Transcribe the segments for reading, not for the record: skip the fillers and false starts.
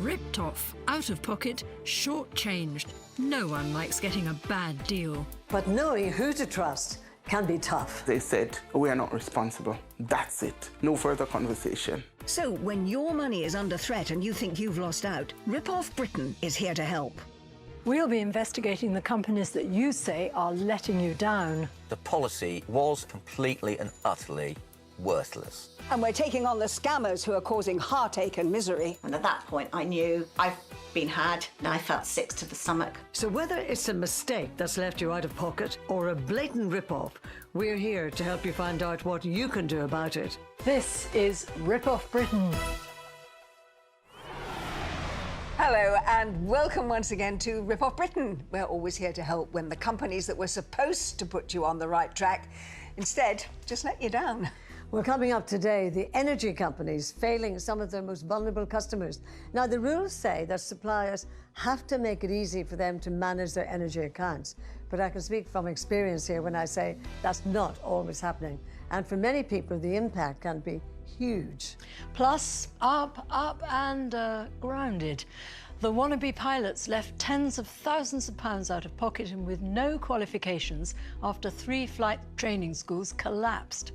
Ripped off, out of pocket, short-changed. No one likes getting a bad deal. But knowing who to trust can be tough. They said, we are not responsible. That's it. No further conversation. So when your money is under threat and you think you've lost out, Rip-Off Britain is here to help. We'll be investigating the companies that you say are letting you down. The policy was completely and utterly worthless. And we're taking on the scammers who are causing heartache and misery. And at that point, I knew I've been had, and I felt sick to the stomach. So whether it's a mistake that's left you out of pocket or a blatant rip-off, we're here to help you find out what you can do about it. This is Rip-Off Britain. Hello and welcome once again to Rip-Off Britain. We're always here to help when the companies that were supposed to put you on the right track instead just let you down. Well, coming up today, the energy companies failing some of their most vulnerable customers. Now, the rules say that suppliers have to make it easy for them to manage their energy accounts. But I can speak from experience here when I say that's not always happening. And for many people, the impact can be huge. Plus, up, and grounded. The wannabe pilots left tens of thousands of pounds out of pocket and with no qualifications after 3 flight training schools collapsed.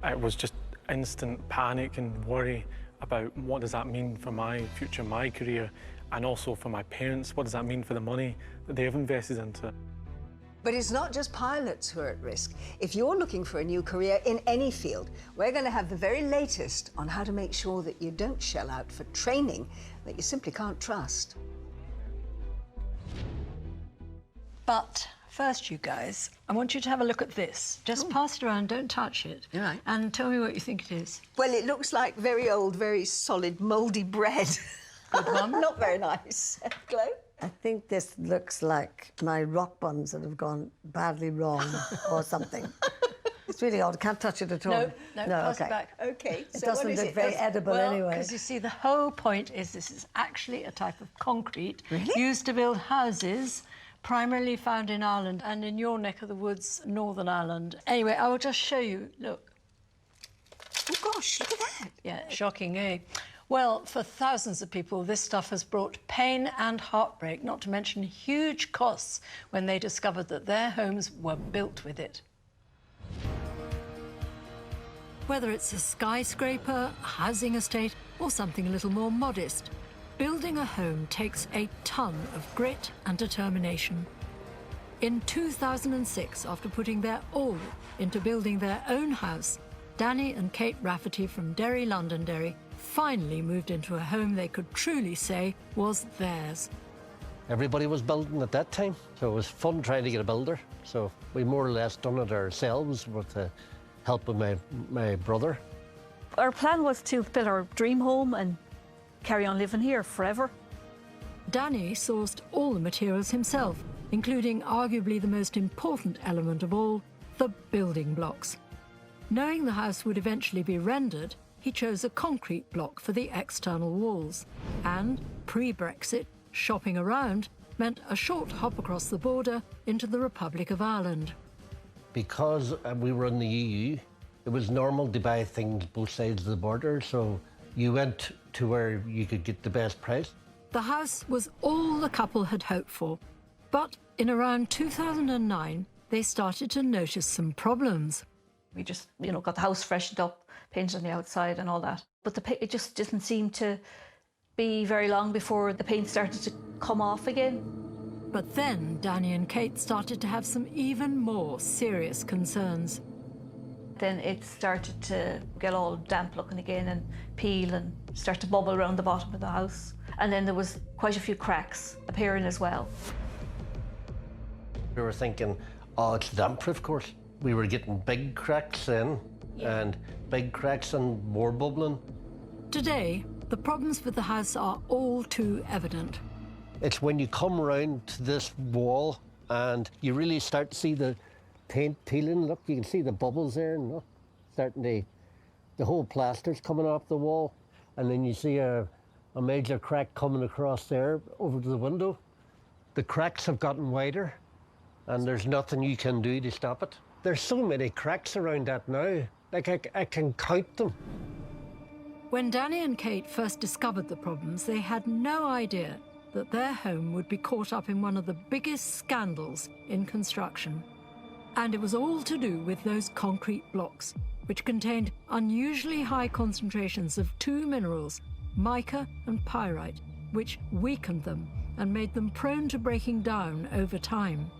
It was just instant panic and worry about what does that mean for my future, my career, and also for my parents. What does that mean for the money that they have invested into it? But it's not just pilots who are at risk. If you're looking for a new career in any field, we're going to have the very latest on how to make sure that you don't shell out for training that you simply can't trust. But first, you guys, I want you to have a look at this. Just pass it around, don't touch it. All right. And tell me what you think it is. Well, it looks like very old, very solid, mouldy bread. Good one. Not very nice. Glo? I think this looks like my rock buns that have gone badly wrong or something. It's really odd. Can't touch it at all. No, pass okay. it back. OK, It so what doesn't is look it? very edible anyway. Because you see, the whole point is this is actually a type of concrete Really? used to build houses, primarily found in Ireland and in your neck of the woods, Northern Ireland. Anyway, I will just show you. Look. Oh, gosh, look at that. Yeah, shocking, eh? Well, for thousands of people, this stuff has brought pain and heartbreak, not to mention huge costs when they discovered that their homes were built with it. Whether it's a skyscraper, a housing estate, or something a little more modest, building a home takes a ton of grit and determination. In 2006, after putting their all into building their own house, Danny and Kate Rafferty from Derry, Londonderry, finally moved into a home they could truly say was theirs. Everybody was building at that time, so it was fun trying to get a builder. So we more or less done it ourselves with the help of my brother. Our plan was to build our dream home and carry on living here forever. Danny sourced all the materials himself, including arguably the most important element of all, the building blocks. Knowing the house would eventually be rendered, he chose a concrete block for the external walls. And, pre-Brexit, shopping around meant a short hop across the border into the Republic of Ireland. Because we were in the EU, it was normal to buy things both sides of the border, so you went to where you could get the best price. The house was all the couple had hoped for. But in around 2009, they started to notice some problems. We just, got the house freshened up, painted on the outside and all that. But it just didn't seem to be very long before the paint started to come off again. But then Danny and Kate started to have some even more serious concerns. Then it started to get all damp looking again and peel and start to bubble around the bottom of the house. And then there was quite a few cracks appearing as well. We were thinking, oh, it's damp-proof, of course. We were getting big cracks then, and big cracks and more bubbling. Today, the problems with the house are all too evident. It's when you come around to this wall and you really start to see the paint peeling. Look, you can see the bubbles there, and look, the whole plaster's coming off the wall. And then you see a major crack coming across there over to the window. The cracks have gotten wider, and there's nothing you can do to stop it. There's so many cracks around that now, like I can count them. When Danny and Kate first discovered the problems, they had no idea that their home would be caught up in one of the biggest scandals in construction. And it was all to do with those concrete blocks, which contained unusually high concentrations of two minerals, mica and pyrite, which weakened them and made them prone to breaking down over time.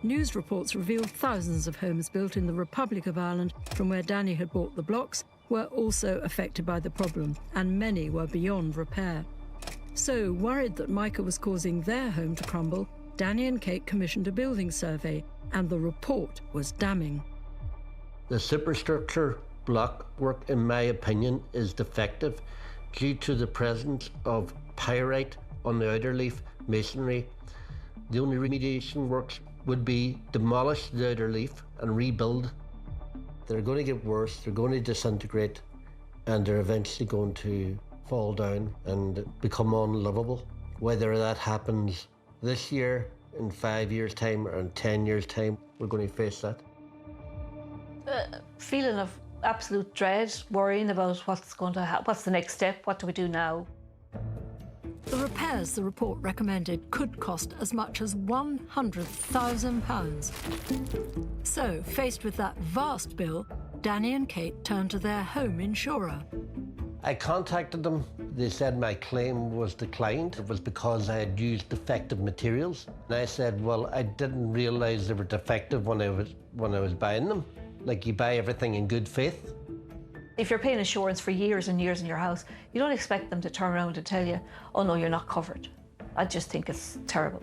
News reports revealed thousands of homes built in the Republic of Ireland from where Danny had bought the blocks were also affected by the problem, and many were beyond repair. So, worried that mica was causing their home to crumble, Danny and Kate commissioned a building survey, and the report was damning. The superstructure block work, in my opinion, is defective due to the presence of pyrite on the outer leaf masonry. The only remediation works would be demolish the outer leaf and rebuild. They're going to get worse, they're going to disintegrate, and they're eventually going to fall down and become unlivable. Whether that happens this year, in 5 years' time, or in 10 years' time, we're going to face that. Feeling of absolute dread, worrying about what's going to happen, what's the next step, what do we do now? The repairs the report recommended could cost as much as £100,000. So, faced with that vast bill, Danny and Kate turned to their home insurer. I contacted them. They said my claim was declined. It was because I had used defective materials. And I said, well, I didn't realise they were defective when I was buying them. Like, you buy everything in good faith. If you're paying insurance for years and years in your house, you don't expect them to turn around and tell you, oh no, you're not covered. I just think it's terrible.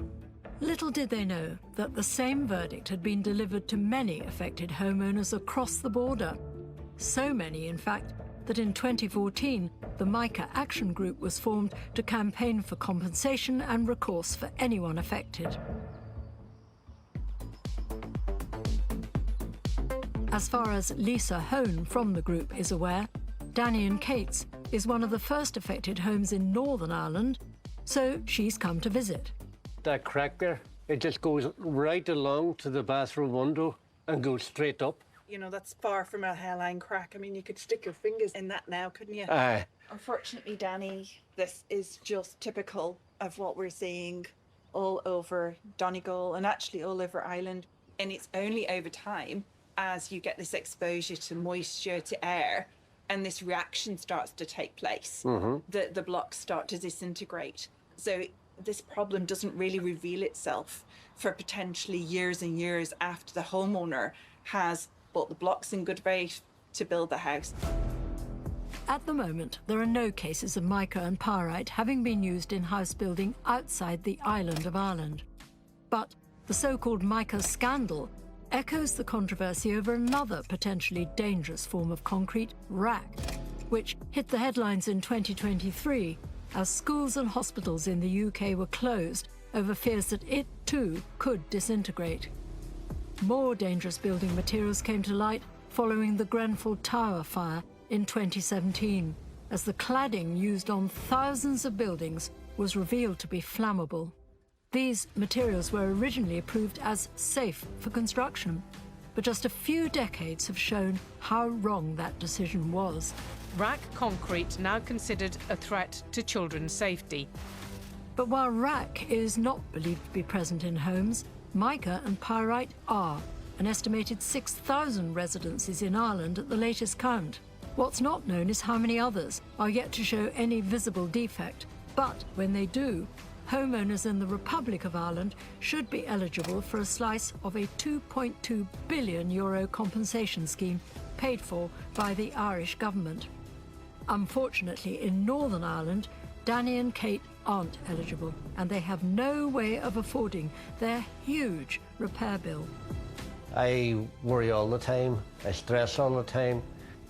Little did they know that the same verdict had been delivered to many affected homeowners across the border. So many, in fact, that in 2014, the Mica Action Group was formed to campaign for compensation and recourse for anyone affected. As far as Lisa Hone from the group is aware, Danny and Kate's is one of the first affected homes in Northern Ireland, so she's come to visit. That crack there, it just goes right along to the bathroom window and goes straight up. You know, that's far from a hairline crack. I mean, you could stick your fingers in that now, couldn't you? Aye. Unfortunately, Danny, this is just typical of what we're seeing all over Donegal and actually all over Ireland. And it's only over time, as you get this exposure to moisture, to air, and this reaction starts to take place, that the blocks start to disintegrate. So this problem doesn't really reveal itself for potentially years and years after the homeowner has bought the blocks in good faith to build the house. At the moment, there are no cases of mica and pyrite having been used in house building outside the island of Ireland. But the so-called mica scandal echoes the controversy over another potentially dangerous form of concrete, rack, which hit the headlines in 2023 as schools and hospitals in the UK were closed over fears that it too could disintegrate. More dangerous building materials came to light following the Grenfell Tower fire in 2017, as the cladding used on thousands of buildings was revealed to be flammable. These materials were originally approved as safe for construction, but just a few decades have shown how wrong that decision was. Rack concrete now considered a threat to children's safety. But while rack is not believed to be present in homes, mica and pyrite are, an estimated 6,000 residences in Ireland at the latest count. What's not known is how many others are yet to show any visible defect, but when they do, homeowners in the Republic of Ireland should be eligible for a slice of a €2.2 billion compensation scheme paid for by the Irish government. Unfortunately, in Northern Ireland, Danny and Kate aren't eligible, and they have no way of affording their huge repair bill. I worry all the time, I stress all the time.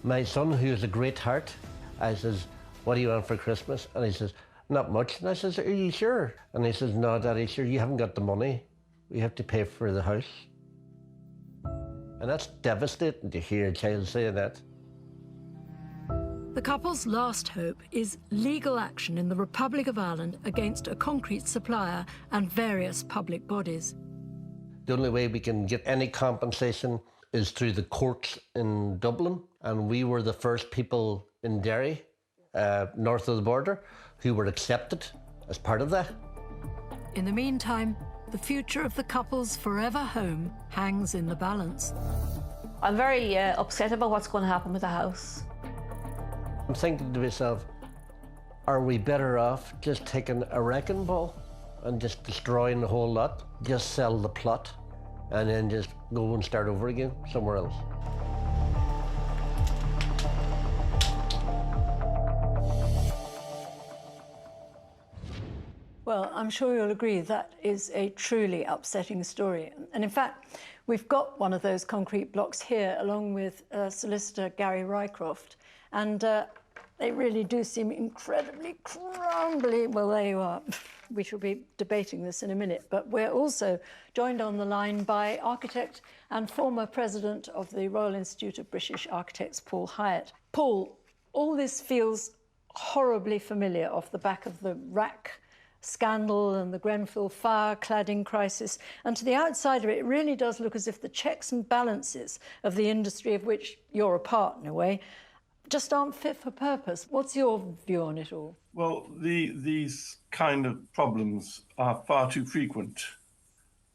My son, who has a great heart, I says, what do you want for Christmas? And he says, not much. And I says, are you sure? And he says, no, Daddy, sure, you haven't got the money. We have to pay for the house. And that's devastating to hear a child say that. The couple's last hope is legal action in the Republic of Ireland against a concrete supplier and various public bodies. The only way we can get any compensation is through the courts in Dublin. And we were the first people in Derry, north of the border, who were accepted as part of that. In the meantime, the future of the couple's forever home hangs in the balance. I'm very upset about what's going to happen with the house. I'm thinking to myself, are we better off just taking a wrecking ball and just destroying the whole lot, just sell the plot, and then just go and start over again somewhere else? Well, I'm sure you'll agree that is a truly upsetting story. And in fact, we've got one of those concrete blocks here, along with solicitor Gary Rycroft, and they really do seem incredibly crumbly. Well, there you are. We shall be debating this in a minute, but we're also joined on the line by architect and former president of the Royal Institute of British Architects, Paul Hyatt. Paul, all this feels horribly familiar off the back of the rack scandal and the Grenfell fire cladding crisis. And to the outsider, it really does look as if the checks and balances of the industry of which you're a part in a way just aren't fit for purpose. What's your view on it all? Well, these kind of problems are far too frequent.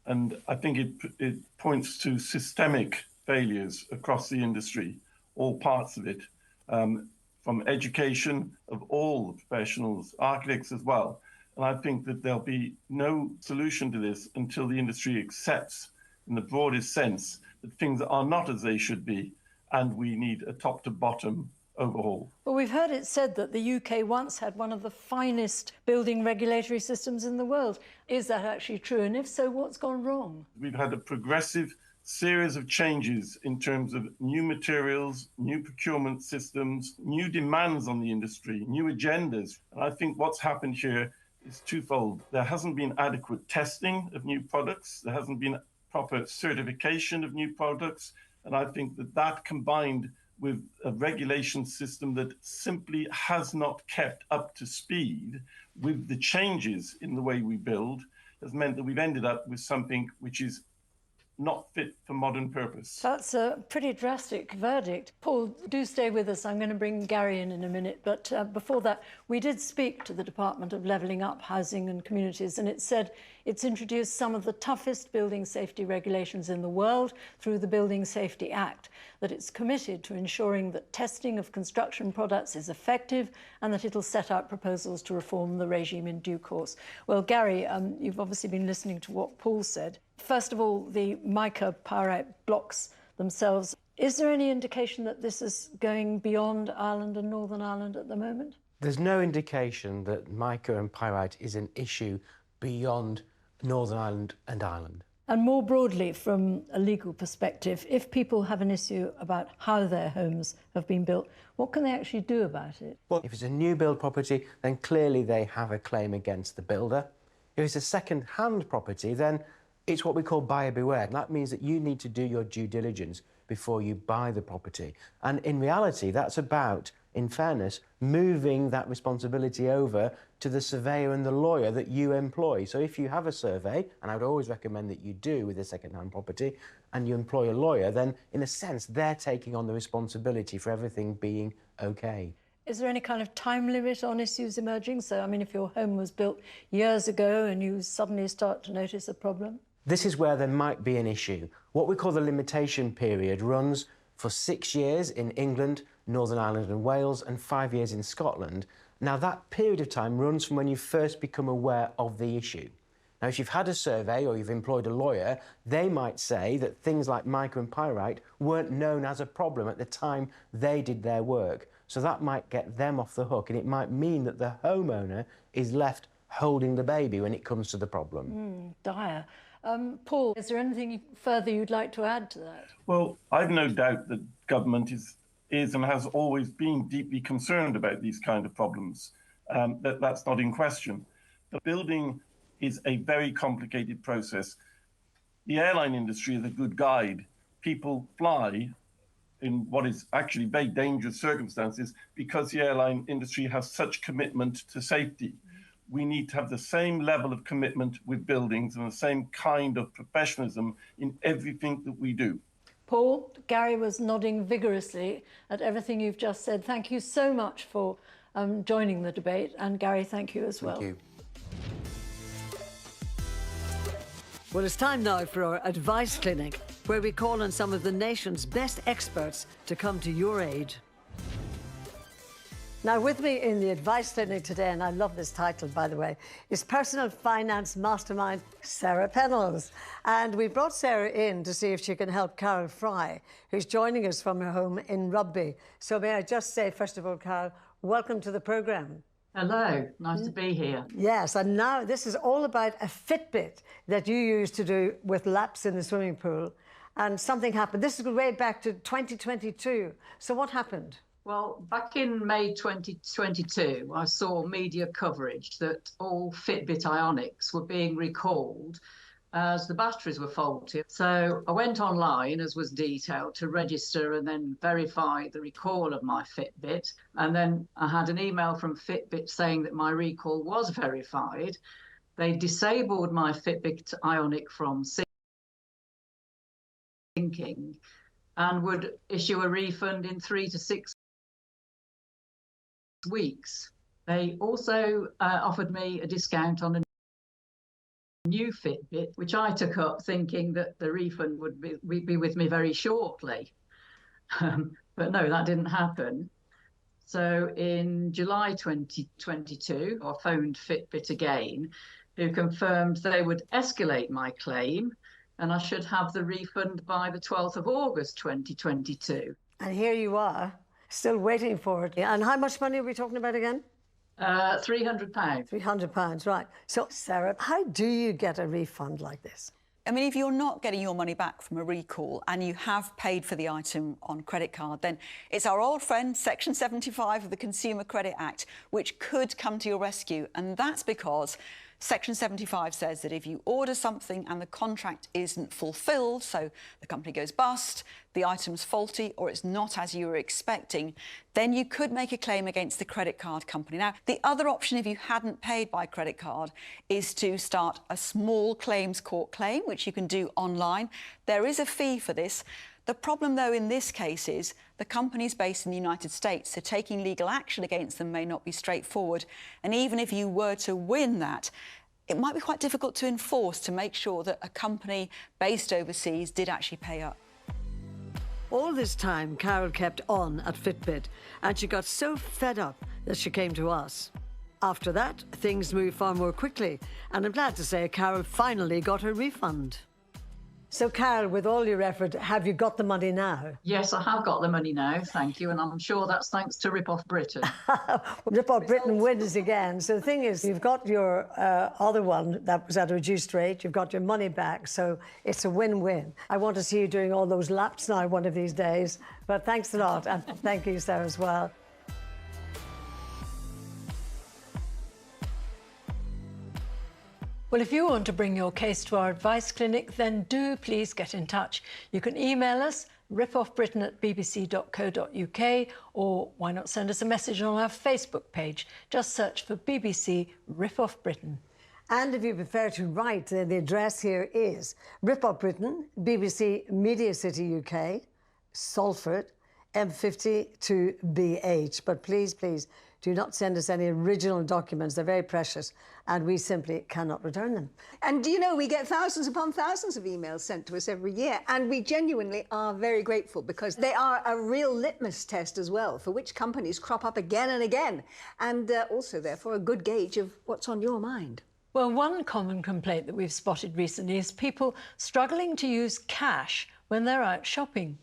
And I think it points to systemic failures across the industry, all parts of it, from education of all the professionals, architects as well. And I think that there'll be no solution to this until the industry accepts, in the broadest sense, that things are not as they should be, and we need a top-to-bottom overhaul. Well, we've heard it said that the UK once had one of the finest building regulatory systems in the world. Is that actually true? And if so, what's gone wrong? We've had a progressive series of changes in terms of new materials, new procurement systems, new demands on the industry, new agendas. And I think what's happened here is twofold. There hasn't been adequate testing of new products. There hasn't been proper certification of new products. And I think that combined with a regulation system that simply has not kept up to speed with the changes in the way we build has meant that we've ended up with something which is not fit for modern purpose. That's a pretty drastic verdict. Paul, do stay with us. I'm going to bring Gary in a minute. But before that, we did speak to the Department of Levelling Up Housing and Communities, and it said it's introduced some of the toughest building safety regulations in the world through the Building Safety Act, that it's committed to ensuring that testing of construction products is effective and that it'll set out proposals to reform the regime in due course. Well, Gary, you've obviously been listening to what Paul said. First of all, the mica pyrite blocks themselves. Is there any indication that this is going beyond Ireland and Northern Ireland at the moment? There's no indication that mica and pyrite is an issue beyond Northern Ireland and Ireland. And more broadly, from a legal perspective, if people have an issue about how their homes have been built, what can they actually do about it? Well, if it's a new build property, then clearly they have a claim against the builder. If it's a second-hand property, then it's what we call buyer beware. That means that you need to do your due diligence before you buy the property. And in reality, that's about, in fairness, moving that responsibility over to the surveyor and the lawyer that you employ. So if you have a survey, and I would always recommend that you do with a second-hand property, and you employ a lawyer, then in a sense, they're taking on the responsibility for everything being okay. Is there any kind of time limit on issues emerging? So, I mean, if your home was built years ago and you suddenly start to notice a problem? This is where there might be an issue. What we call the limitation period runs for 6 years in England, Northern Ireland and Wales, and 5 years in Scotland. Now, that period of time runs from when you first become aware of the issue. Now, if you've had a survey or you've employed a lawyer, they might say that things like mica and pyrite weren't known as a problem at the time they did their work. So that might get them off the hook, and it might mean that the homeowner is left holding the baby when it comes to the problem. Dire. Paul, is there anything further you'd like to add to that? Well, I've no doubt that government is and has always been deeply concerned about these kind of problems. That's not in question. The building is a very complicated process. The airline industry is a good guide. People fly in what is actually very dangerous circumstances because the airline industry has such commitment to safety. We need to have the same level of commitment with buildings and the same kind of professionalism in everything that we do. Paul, Gary was nodding vigorously at everything you've just said. Thank you so much for joining the debate. And Gary, thank you as well. Thank you. Well, it's time now for our advice clinic, where we call on some of the nation's best experts to come to your aid. Now, with me in the advice clinic today, and I love this title, by the way, is personal finance mastermind Sarah Pennells. And we brought Sarah in to see if she can help Carol Fry, who's joining us from her home in Rugby. So may I just say, first of all, Carol, welcome to the programme. Hello, nice to be here. Yes, and now this is all about a Fitbit that you used to do with laps in the swimming pool. And something happened. This is way back to 2022. So what happened? Well, back in May 2022, I saw media coverage that all Fitbit Ionics were being recalled as the batteries were faulty. So I went online, as was detailed, to register and then verify the recall of my Fitbit. And then I had an email from Fitbit saying that my recall was verified. They disabled my Fitbit Ionic from syncing and would issue a refund in 3 to 6 weeks. They also offered me a discount on a new Fitbit, which I took up thinking that the refund would be with me very shortly. But no, that didn't happen. So in July 2022, I phoned Fitbit again, who confirmed they would escalate my claim and I should have the refund by the 12th of August 2022. And here you are, still waiting for it. And how much money are we talking about again? £300. £300, right. So, Sarah, how do you get a refund like this? I mean, if you're not getting your money back from a recall and you have paid for the item on credit card, then it's our old friend, Section 75 of the Consumer Credit Act, which could come to your rescue. And that's because Section 75 says that if you order something and the contract isn't fulfilled, so the company goes bust, the item's faulty, or it's not as you were expecting, then you could make a claim against the credit card company. Now, the other option if you hadn't paid by credit card is to start a small claims court claim, which you can do online. There is a fee for this. The problem, though, in this case is the company's based in the United States, so taking legal action against them may not be straightforward. And even if you were to win that, it might be quite difficult to enforce to make sure that a company based overseas did actually pay up. All this time, Carol kept on at Fitbit, and she got so fed up that she came to us. After that, things moved far more quickly, and I'm glad to say Carol finally got her refund. So, Carol, with all your effort, have you got the money now? Yes, I have got the money now, thank you, and I'm sure that's thanks to Rip-Off Britain. Rip-Off Britain wins again. So the thing is, you've got your other one that was at a reduced rate, you've got your money back, so it's a win-win. I want to see you doing all those laps now one of these days, but thanks a lot, and thank you, Sarah, as well. Well, if you want to bring your case to our advice clinic, then do please get in touch. You can email us, ripoffbritain@bbc.co.uk, or why not send us a message on our Facebook page. Just search for BBC Rip-Off Britain. And if you prefer to write, the address here is Rip-Off Britain, BBC Media City UK, Salford, M52BH. But please, please, do not send us any original documents. They're very precious, and we simply cannot return them. And do you know, we get thousands upon thousands of emails sent to us every year, and we genuinely are very grateful because they are a real litmus test as well for which companies crop up again and again, and also, therefore, a good gauge of what's on your mind. Well, one common complaint that we've spotted recently is people struggling to use cash when they're out shopping.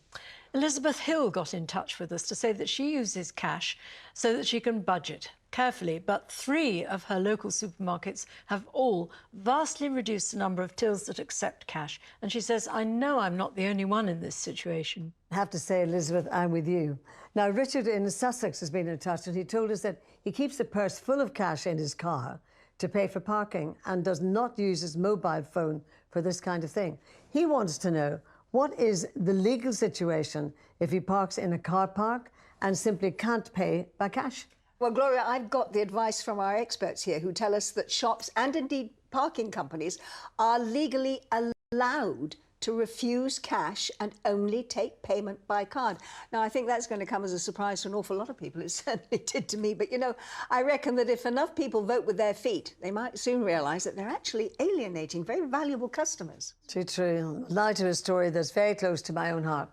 Elizabeth Hill got in touch with us to say that she uses cash so that she can budget carefully, but 3 of her local supermarkets have all vastly reduced the number of tills that accept cash. And she says, I know I'm not the only one in this situation. I have to say, Elizabeth, I'm with you. Now, Richard in Sussex has been in touch, and he told us that he keeps a purse full of cash in his car to pay for parking and does not use his mobile phone for this kind of thing. He wants to know, what is the legal situation if he parks in a car park and simply can't pay by cash? Well, Gloria, I've got the advice from our experts here who tell us that shops and indeed parking companies are legally allowed to refuse cash and only take payment by card. Now, I think that's going to come as a surprise to an awful lot of people. It certainly did to me. But, you know, I reckon that if enough people vote with their feet, they might soon realise that they're actually alienating very valuable customers. Too true. Now to a story that's very close to my own heart.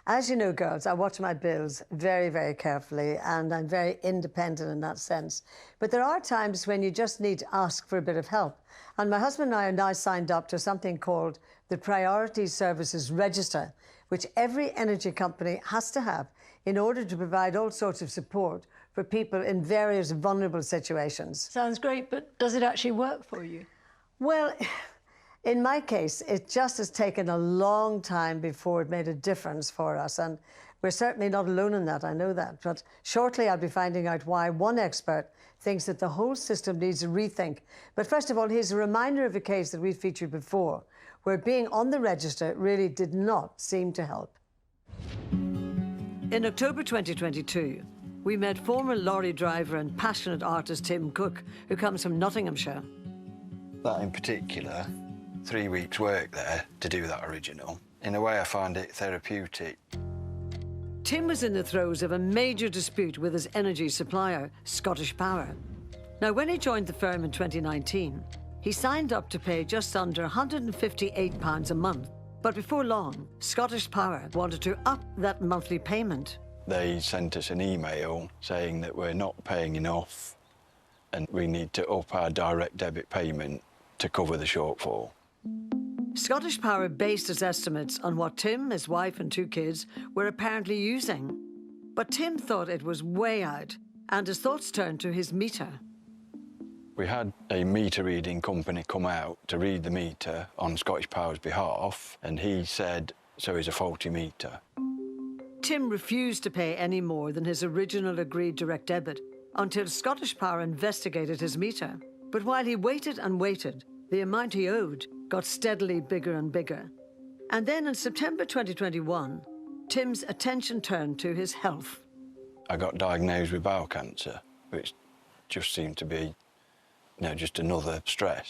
As you know, girls, I watch my bills very, very carefully, and I'm very independent in that sense. But there are times when you just need to ask for a bit of help. And my husband and I are now signed up to something called the Priority Services Register, which every energy company has to have in order to provide all sorts of support for people in various vulnerable situations. Sounds great, but does it actually work for you? Well, in my case, it just has taken a long time before it made a difference for us, and we're certainly not alone in that, I know that. But shortly I'll be finding out why one expert thinks that the whole system needs a rethink. But first of all, here's a reminder of a case that we've featured before, where being on the register really did not seem to help. In October 2022, we met former lorry driver and passionate artist Tim Cook, who comes from Nottinghamshire. That in particular, 3 weeks' work there to do that original. In a way, I find it therapeutic. Tim was in the throes of a major dispute with his energy supplier, Scottish Power. Now, when he joined the firm in 2019, he signed up to pay just under £158 a month. But before long, Scottish Power wanted to up that monthly payment. They sent us an email saying that we're not paying enough and we need to up our direct debit payment to cover the shortfall. Scottish Power based its estimates on what Tim, his wife and 2 kids were apparently using. But Tim thought it was way out, and his thoughts turned to his meter. We had a meter reading company come out to read the meter on Scottish Power's behalf, and he said, so it's a faulty meter. Tim refused to pay any more than his original agreed direct debit until Scottish Power investigated his meter. But while he waited and waited, the amount he owed got steadily bigger and bigger. And then in September 2021, Tim's attention turned to his health. I got diagnosed with bowel cancer, which just seemed to be, just another stress.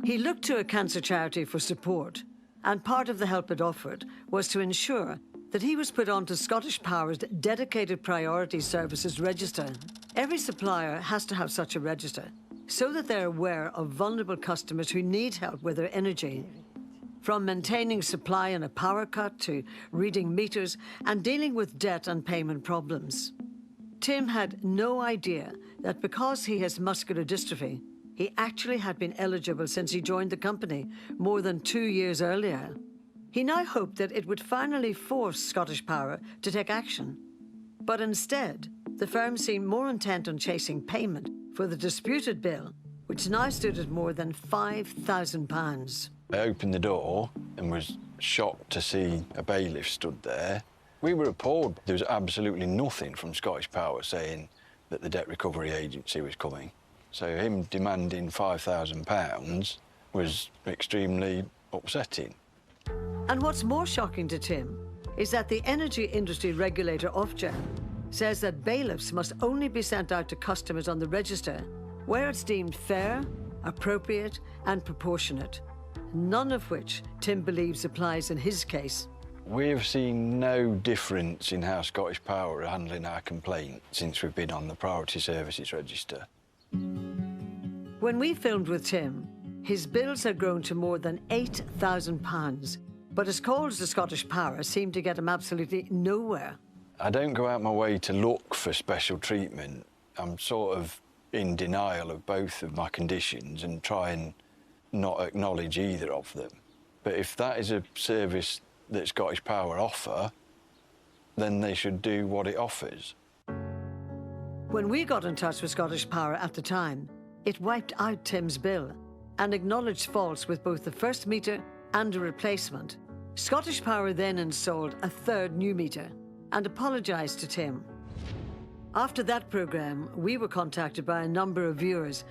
He looked to a cancer charity for support, and part of the help it offered was to ensure that he was put onto Scottish Power's dedicated Priority Services Register. Every supplier has to have such a register, so that they're aware of vulnerable customers who need help with their energy. From maintaining supply in a power cut to reading meters and dealing with debt and payment problems. Tim had no idea that because he has muscular dystrophy, he actually had been eligible since he joined the company more than 2 years earlier. He now hoped that it would finally force Scottish Power to take action. But instead, the firm seemed more intent on chasing payment for the disputed bill, which now stood at more than £5,000. I opened the door and was shocked to see a bailiff stood there. We were appalled. There was absolutely nothing from Scottish Power saying that the Debt Recovery Agency was coming. So him demanding £5,000 was extremely upsetting. And what's more shocking to Tim is that the energy industry regulator, Ofgem, says that bailiffs must only be sent out to customers on the register where it's deemed fair, appropriate and proportionate, none of which Tim believes applies in his case. We've seen no difference in how Scottish Power are handling our complaint since we've been on the Priority Services Register. When we filmed with Tim, his bills had grown to more than £8,000, but his calls to Scottish Power seemed to get him absolutely nowhere. I don't go out my way to look for special treatment. I'm sort of in denial of both of my conditions and try and not acknowledge either of them. But if that is a service that Scottish Power offer, then they should do what it offers. When we got in touch with Scottish Power at the time, it wiped out Tim's bill and acknowledged faults with both the first meter and a replacement. Scottish Power then installed a 3rd new meter and apologised to Tim. After that programme, we were contacted by a number of viewers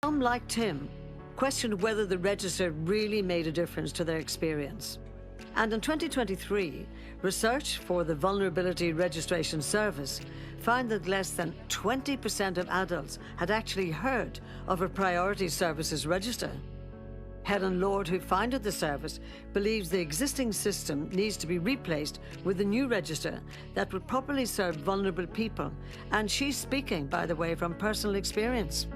Some, like Tim, questioned whether the register really made a difference to their experience. And in 2023, research for the Vulnerability Registration Service found that less than 20% of adults had actually heard of a Priority Services register. Helen Lord, who founded the service, believes the existing system needs to be replaced with a new register that would properly serve vulnerable people. And she's speaking, by the way, from personal experience.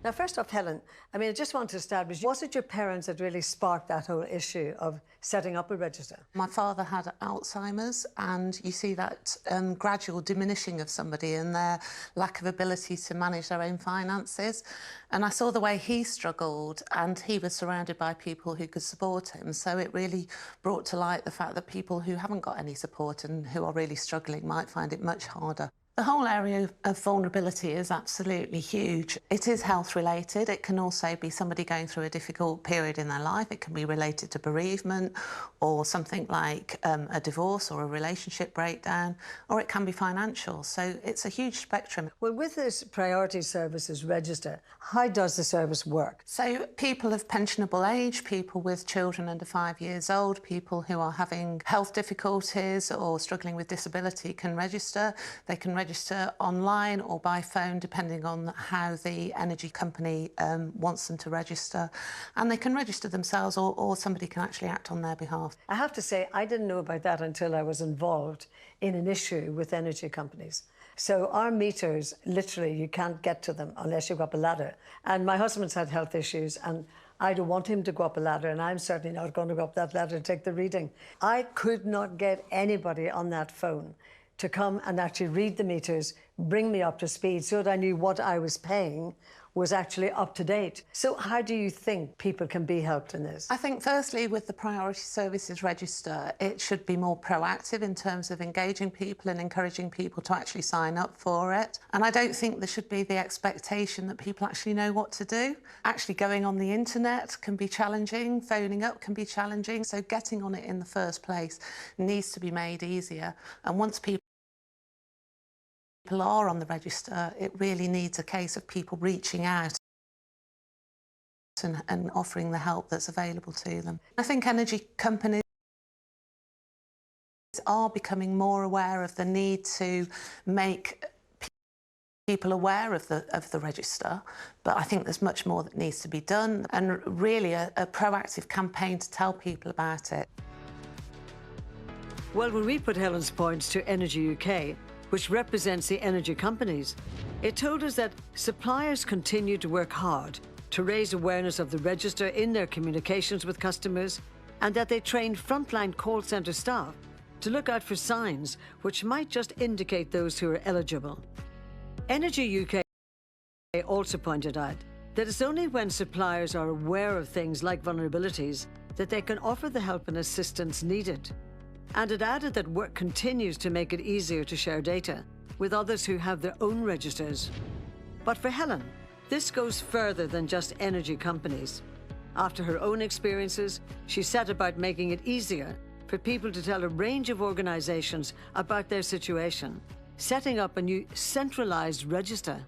Now, first off, Helen, I mean, I just want to establish, was it your parents that really sparked that whole issue of setting up a register? My father had Alzheimer's, and you see that gradual diminishing of somebody and their lack of ability to manage their own finances. And I saw the way he struggled, and he was surrounded by people who could support him. So it really brought to light the fact that people who haven't got any support and who are really struggling might find it much harder. The whole area of vulnerability is absolutely huge. It is health related. It can also be somebody going through a difficult period in their life. It can be related to bereavement or something like a divorce or a relationship breakdown, or it can be financial. So it's a huge spectrum. Well, with this Priority Services register, how does the service work? So people of pensionable age, people with children under 5 years old, people who are having health difficulties or struggling with disability can register. They can register online or by phone, depending on how the energy company wants them to register. And they can register themselves, or somebody can actually act on their behalf. I have to say, I didn't know about that until I was involved in an issue with energy companies. So our meters, literally, you can't get to them unless you go up a ladder. And my husband's had health issues, and I don't want him to go up a ladder, and I'm certainly not going to go up that ladder to take the reading. I could not get anybody on that phone to come and actually read the meters, bring me up to speed so that I knew what I was paying was actually up to date. So how do you think people can be helped in this? I think firstly, with the Priority Services Register, it should be more proactive in terms of engaging people and encouraging people to actually sign up for it. And I don't think there should be the expectation that people actually know what to do. Actually going on the internet can be challenging, phoning up can be challenging, so getting on it in the first place needs to be made easier. And once people are on the register, it really needs a case of people reaching out and offering the help that's available to them. I think energy companies are becoming more aware of the need to make people aware of the register, but I think there's much more that needs to be done, and really a proactive campaign to tell people about it. Well, when we put Helen's points to Energy UK, which represents the energy companies, it told us that suppliers continue to work hard to raise awareness of the register in their communications with customers, and that they train frontline call centre staff to look out for signs which might just indicate those who are eligible. Energy UK also pointed out that it's only when suppliers are aware of things like vulnerabilities that they can offer the help and assistance needed. And it added that work continues to make it easier to share data with others who have their own registers. But for Helen, this goes further than just energy companies. After her own experiences, she set about making it easier for people to tell a range of organisations about their situation, setting up a new centralised register.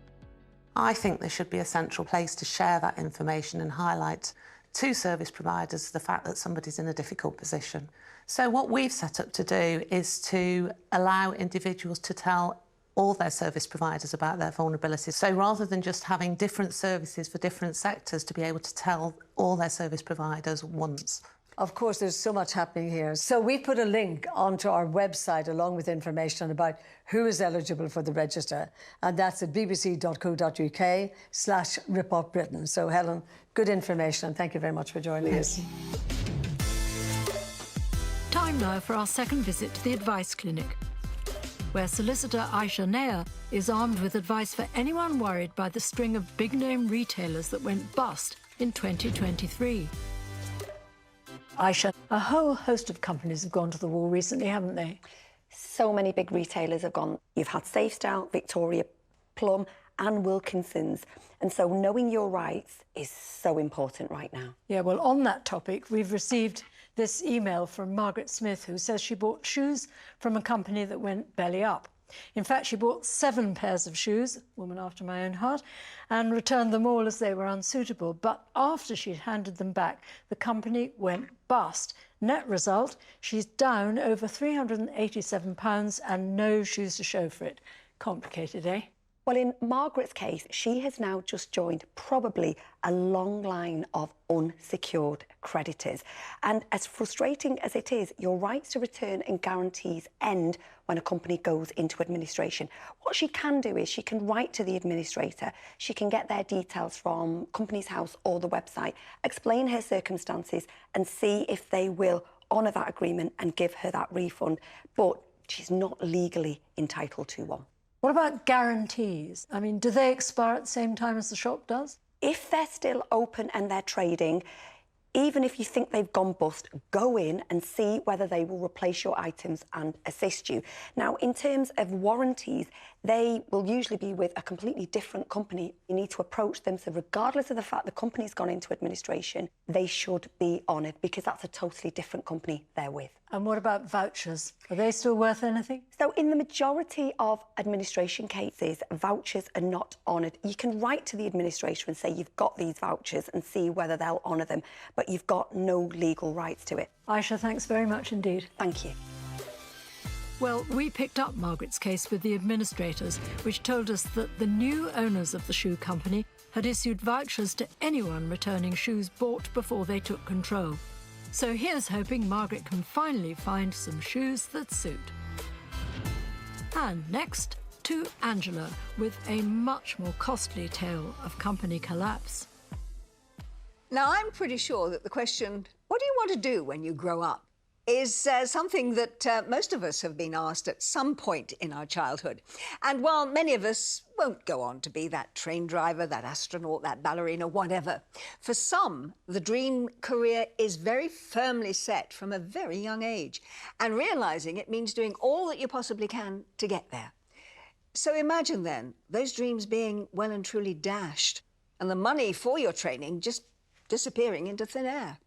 I think there should be a central place to share that information and highlight to service providers the fact that somebody's in a difficult position. So what we've set up to do is to allow individuals to tell all their service providers about their vulnerabilities. So rather than just having different services for different sectors, to be able to tell all their service providers once. Of course, there's so much happening here. So we put a link onto our website along with information about who is eligible for the register, and that's at bbc.co.uk/RippOff Britain. So Helen, good information, and thank you very much for joining us. Time now for our second visit to the Advice Clinic, where solicitor Aisha Nair is armed with advice for anyone worried by the string of big-name retailers that went bust in 2023. Aisha, a whole host of companies have gone to the wall recently, haven't they? So many big retailers have gone. You've had Safestyle, Victoria Plum and Wilkinson's. And so knowing your rights is so important right now. Yeah, well, on that topic, we've received this email from Margaret Smith, who says she bought shoes from a company that went belly up. In fact, she bought 7 pairs of shoes, woman after my own heart, and returned them all as they were unsuitable. But after she'd handed them back, the company went bust. Net result, she's down over £387 and no shoes to show for it. Complicated, eh? Well, in Margaret's case, she has now just joined probably a long line of unsecured creditors. And as frustrating as it is, your rights to return and guarantees end when a company goes into administration. What she can do is she can write to the administrator, she can get their details from Companies House or the website, explain her circumstances and see if they will honour that agreement and give her that refund. But she's not legally entitled to one. What about guarantees? I mean, do they expire at the same time as the shop does? If they're still open and they're trading, even if you think they've gone bust, go in and see whether they will replace your items and assist you. Now, in terms of warranties, they will usually be with a completely different company. You need to approach them. So regardless of the fact the company's gone into administration, they should be honoured because that's a totally different company they're with. And what about vouchers? Are they still worth anything? So in the majority of administration cases, vouchers are not honoured. You can write to the administrator and say you've got these vouchers and see whether they'll honour them, but you've got no legal rights to it. Aisha, thanks very much indeed. Thank you. Well, we picked up Margaret's case with the administrators, which told us that the new owners of the shoe company had issued vouchers to anyone returning shoes bought before they took control. So here's hoping Margaret can finally find some shoes that suit. And next, to Angela, with a much more costly tale of company collapse. Now, I'm pretty sure that the question, what do you want to do when you grow up, is something that most of us have been asked at some point in our childhood. And while many of us won't go on to be that train driver, that astronaut, that ballerina, whatever, for some, the dream career is very firmly set from a very young age. And realising it means doing all that you possibly can to get there. So imagine then those dreams being well and truly dashed and the money for your training just disappearing into thin air.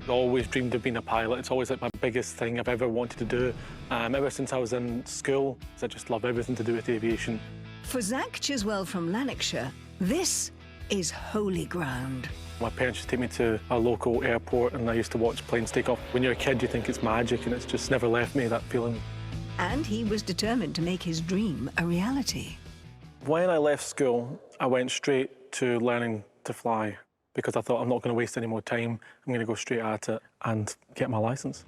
I always dreamed of being a pilot. It's always like my biggest thing I've ever wanted to do. Ever since I was in school, I just love everything to do with aviation. For Zach Chiswell from Lanarkshire, this is holy ground. My parents used to take me to a local airport and I used to watch planes take off. When you're a kid, you think it's magic and it's just never left me, that feeling. And he was determined to make his dream a reality. When I left school, I went straight to learning to fly, because I thought I'm not going to waste any more time. I'm going to go straight at it and get my licence.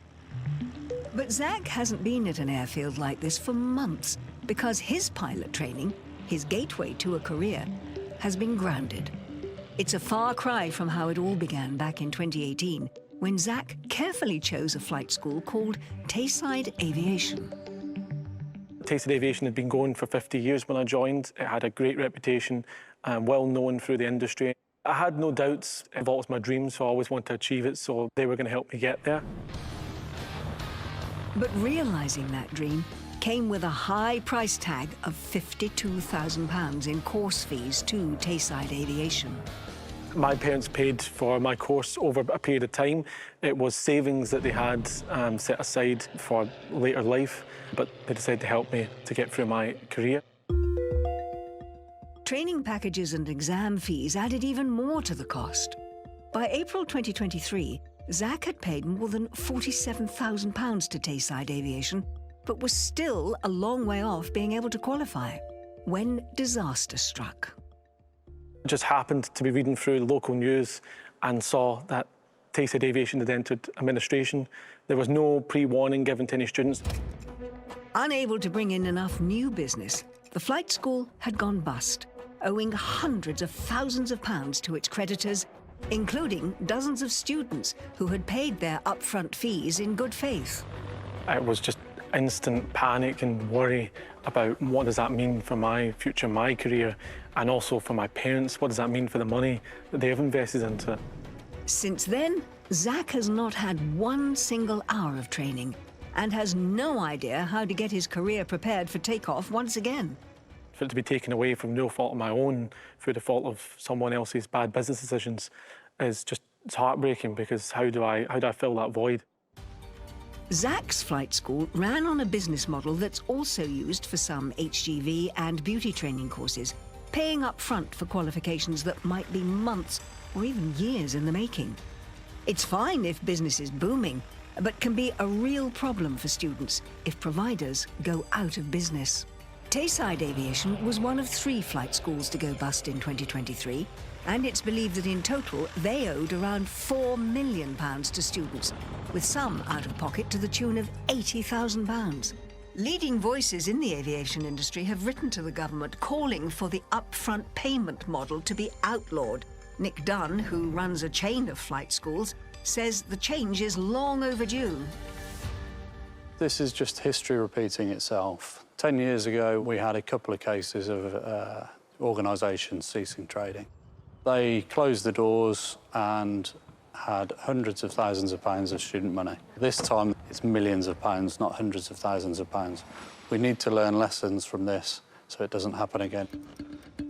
But Zach hasn't been at an airfield like this for months because his pilot training, his gateway to a career, has been grounded. It's a far cry from how it all began back in 2018, when Zach carefully chose a flight school called Tayside Aviation. Tayside Aviation had been going for 50 years when I joined. It had a great reputation, well known through the industry. I had no doubts. It was my dream, so I always wanted to achieve it, so they were going to help me get there. But realising that dream came with a high price tag of £52,000 in course fees to Tayside Aviation. My parents paid for my course over a period of time. It was savings that they had set aside for later life, but they decided to help me to get through my career. Training packages and exam fees added even more to the cost. By April 2023, Zach had paid more than £47,000 to Tayside Aviation, but was still a long way off being able to qualify when disaster struck. I just happened to be reading through the local news and saw that Tayside Aviation had entered administration. There was no pre-warning given to any students. Unable to bring in enough new business, the flight school had gone bust, owing hundreds of thousands of pounds to its creditors, including dozens of students who had paid their upfront fees in good faith. It was just instant panic and worry about what does that mean for my future, my career, and also for my parents. What does that mean for the money that they have invested into it? Since then, Zach has not had one single hour of training and has no idea how to get his career prepared for takeoff once again. For it to be taken away from no fault of my own, through the fault of someone else's bad business decisions, is just, it's heartbreaking, because how do I fill that void? Zach's flight school ran on a business model that's also used for some HGV and beauty training courses, paying up front for qualifications that might be months or even years in the making. It's fine if business is booming, but can be a real problem for students if providers go out of business. Tayside Aviation was one of 3 flight schools to go bust in 2023, and it's believed that in total they owed around £4 million to students, with some out of pocket to the tune of £80,000. Leading voices in the aviation industry have written to the government calling for the upfront payment model to be outlawed. Nick Dunn, who runs a chain of flight schools, says the change is long overdue. This is just history repeating itself. 10 years ago, we had a couple of cases of organisations ceasing trading. They closed the doors and had hundreds of thousands of pounds of student money. This time, it's millions of pounds, not hundreds of thousands of pounds. We need to learn lessons from this so it doesn't happen again.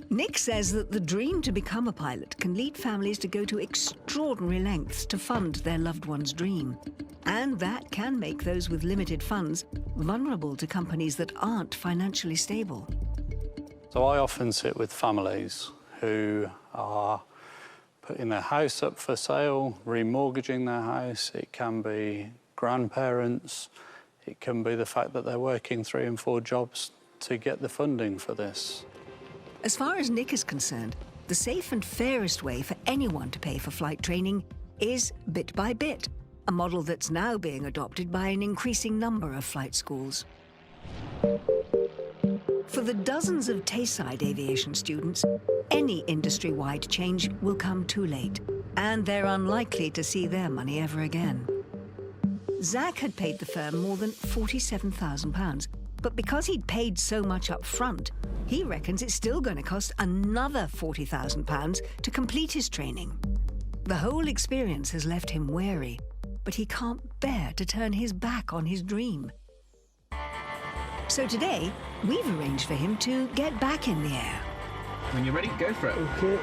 Nick says that the dream to become a pilot can lead families to go to extraordinary lengths to fund their loved one's dream. And that can make those with limited funds vulnerable to companies that aren't financially stable. So I often sit with families who are putting their house up for sale, remortgaging their house. It can be grandparents. It can be the fact that they're working 3 and 4 jobs to get the funding for this. As far as Nick is concerned, the safe and fairest way for anyone to pay for flight training is bit by bit, a model that's now being adopted by an increasing number of flight schools. For the dozens of Tayside Aviation students, any industry-wide change will come too late, and they're unlikely to see their money ever again. Zach had paid the firm more than £47,000, but because he'd paid so much up front, he reckons it's still going to cost another £40,000 to complete his training. The whole experience has left him wary, but he can't bear to turn his back on his dream. So today, we've arranged for him to get back in the air. When you're ready, go for it. Okay.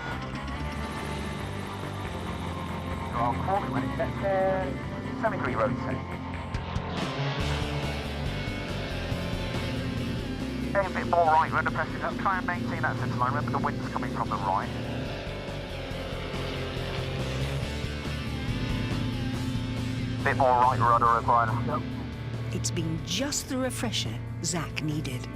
I'll call it when it gets there. Semi-degree rotate. A bit more right, rudder pressing up. Try and maintain that centre line. Remember the wind's coming from the right. Bit more right rudder required. Yep. It's been just the refresher Zach needed.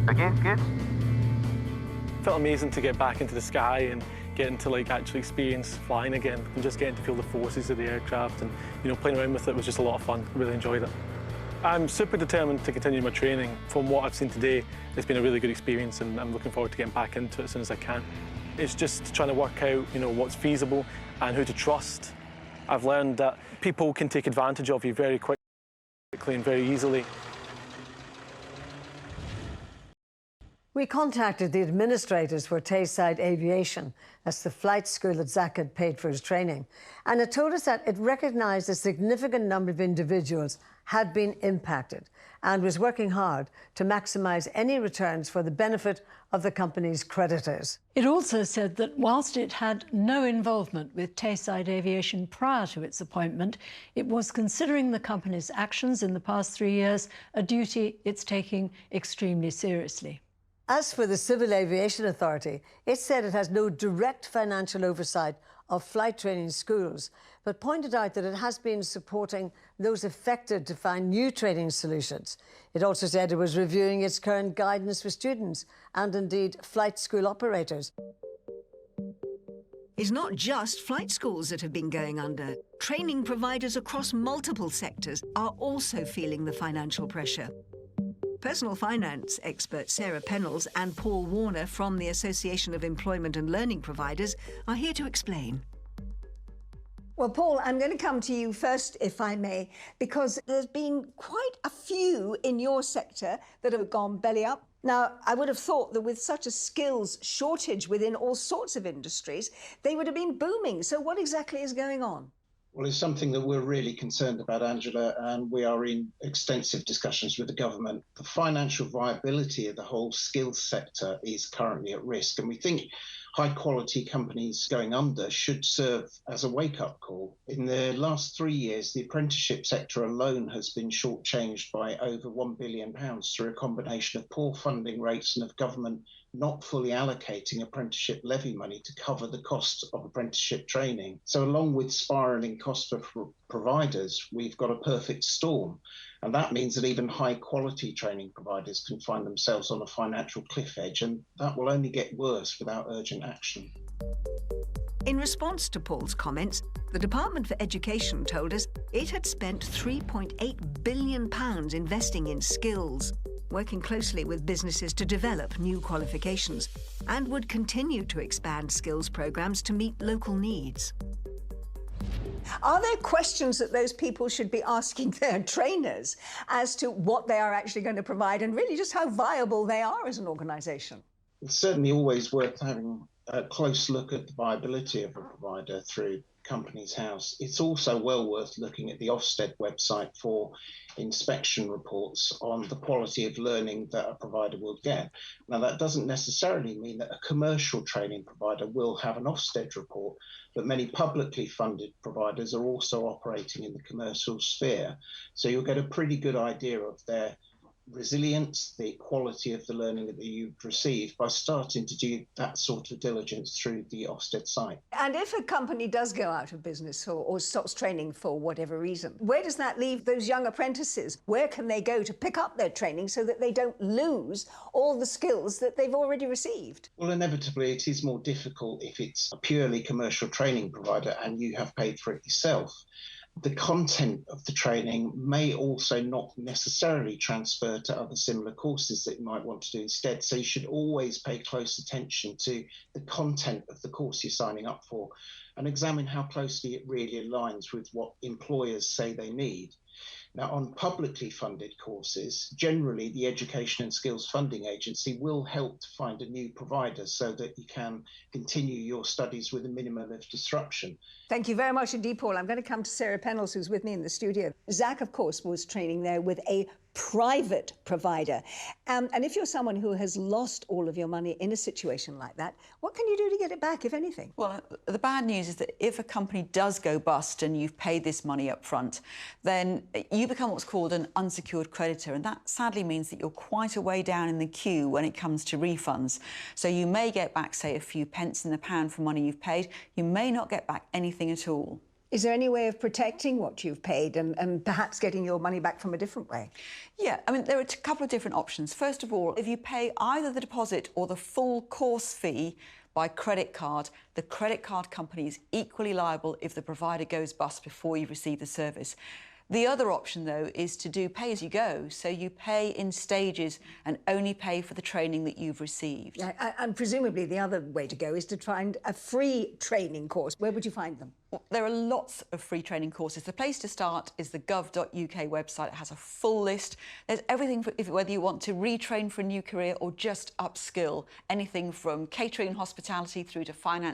Again, good. It felt amazing to get back into the sky and getting to actually experience flying again and just getting to feel the forces of the aircraft, and playing around with it was just a lot of fun. I really enjoyed it. I'm super determined to continue my training. From what I've seen today, it's been a really good experience, and I'm looking forward to getting back into it as soon as I can. It's just trying to work out, what's feasible and who to trust. I've learned that people can take advantage of you very quickly and very easily. We contacted the administrators for Tayside Aviation, that's the flight school that Zach had paid for his training, and it told us that it recognised a significant number of individuals had been impacted and was working hard to maximise any returns for the benefit of the company's creditors. It also said that whilst it had no involvement with Tayside Aviation prior to its appointment, it was considering the company's actions in the past 3 years a duty it's taking extremely seriously. As for the Civil Aviation Authority, it said it has no direct financial oversight of flight training schools, but pointed out that it has been supporting those affected to find new training solutions. It also said it was reviewing its current guidance for students and indeed flight school operators. It's not just flight schools that have been going under. Training providers across multiple sectors are also feeling the financial pressure. Personal finance expert Sarah Pennells and Paul Warner from the Association of Employment and Learning Providers are here to explain. Well, Paul, I'm going to come to you first, if I may, because there's been quite a few in your sector that have gone belly up. Now, I would have thought that with such a skills shortage within all sorts of industries, they would have been booming. So what exactly is going on? Well, it's something that we're really concerned about, Angela, and we are in extensive discussions with the government. The financial viability of the whole skills sector is currently at risk, and we think high-quality companies going under should serve as a wake-up call. In the last 3 years, the apprenticeship sector alone has been shortchanged by over £1 billion through a combination of poor funding rates and of government not fully allocating apprenticeship levy money to cover the costs of apprenticeship training. So along with spiralling costs for providers, we've got a perfect storm. And that means that even high quality training providers can find themselves on a financial cliff edge, and that will only get worse without urgent action. In response to Paul's comments, the Department for Education told us it had spent £3.8 billion investing in skills, working closely with businesses to develop new qualifications, and would continue to expand skills programs to meet local needs. Are there questions that those people should be asking their trainers as to what they are actually going to provide and really just how viable they are as an organisation? It's certainly always worth having a close look at the viability of a provider through Companies House. It's also well worth looking at the Ofsted website for inspection reports on the quality of learning that a provider will get. Now, that doesn't necessarily mean that a commercial training provider will have an Ofsted report, but many publicly funded providers are also operating in the commercial sphere. So you'll get a pretty good idea of their resilience, the quality of the learning that you've received by starting to do that sort of diligence through the Ofsted site. And if a company does go out of business or stops training for whatever reason, where does that leave those young apprentices? Where can they go to pick up their training so that they don't lose all the skills that they've already received? Well, inevitably, it is more difficult if it's a purely commercial training provider and you have paid for it yourself. The content of the training may also not necessarily transfer to other similar courses that you might want to do instead. So you should always pay close attention to the content of the course you're signing up for and examine how closely it really aligns with what employers say they need. Now, on publicly funded courses, generally the Education and Skills Funding Agency will help to find a new provider so that you can continue your studies with a minimum of disruption. Thank you very much indeed, Paul. I'm going to come to Sarah Pennells, who's with me in the studio. Zach, of course, was training there with a private provider. And if you're someone who has lost all of your money in a situation like that, what can you do to get it back, if anything? Well, the bad news is that if a company does go bust and you've paid this money up front, then you become what's called an unsecured creditor, and that sadly means that you're quite a way down in the queue when it comes to refunds. So you may get back, say, a few pence in the pound for money you've paid. You may not get back anything at all. Is there any way of protecting what you've paid and perhaps getting your money back from a different way? Yeah, I mean, there are a couple of different options. First of all, if you pay either the deposit or the full course fee by credit card, the credit card company is equally liable if the provider goes bust before you receive the service. The other option, though, is to do pay-as-you-go. So you pay in stages and only pay for the training that you've received. Yeah, and presumably the other way to go is to find a free training course. Where would you find them? Well, there are lots of free training courses. The place to start is the gov.uk website. It has a full list. There's everything, whether you want to retrain for a new career or just upskill, anything from catering and hospitality through to finance.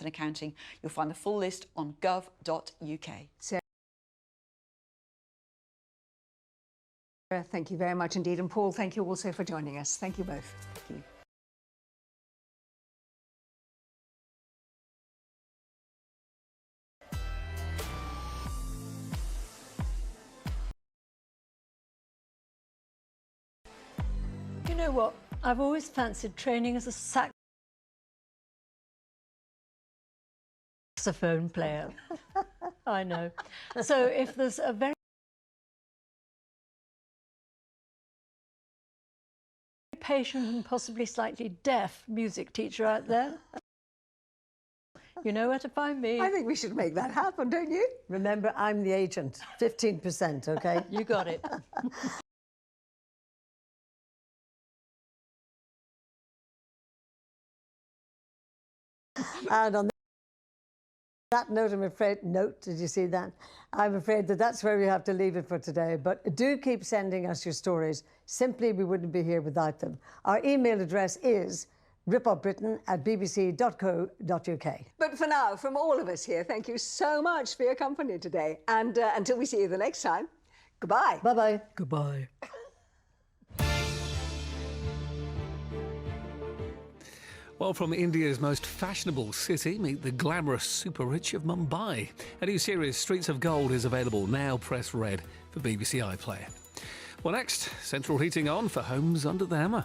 And accounting. You'll find the full list on gov.uk. Sarah, thank you very much indeed. And Paul, thank you also for joining us. Thank you both. Thank you. You know what? I've always fancied training as a saxophone player. I know. So if there's a very patient and possibly slightly deaf music teacher out there, you know where to find me. I think we should make that happen, don't you? Remember, I'm the agent. 15%, okay? You got it. And on that note, I'm afraid, did you see that? I'm afraid that that's where we have to leave it for today. But do keep sending us your stories. Simply, we wouldn't be here without them. Our email address is ripopbritain@bbc.co.uk. But for now, from all of us here, thank you so much for your company today. And until we see you the next time, goodbye. Bye-bye. Goodbye. Well, from India's most fashionable city, meet the glamorous super rich of Mumbai. A new series, Streets of Gold, is available now. Press red for BBC iPlayer. Well, next, central heating on for homes under the hammer.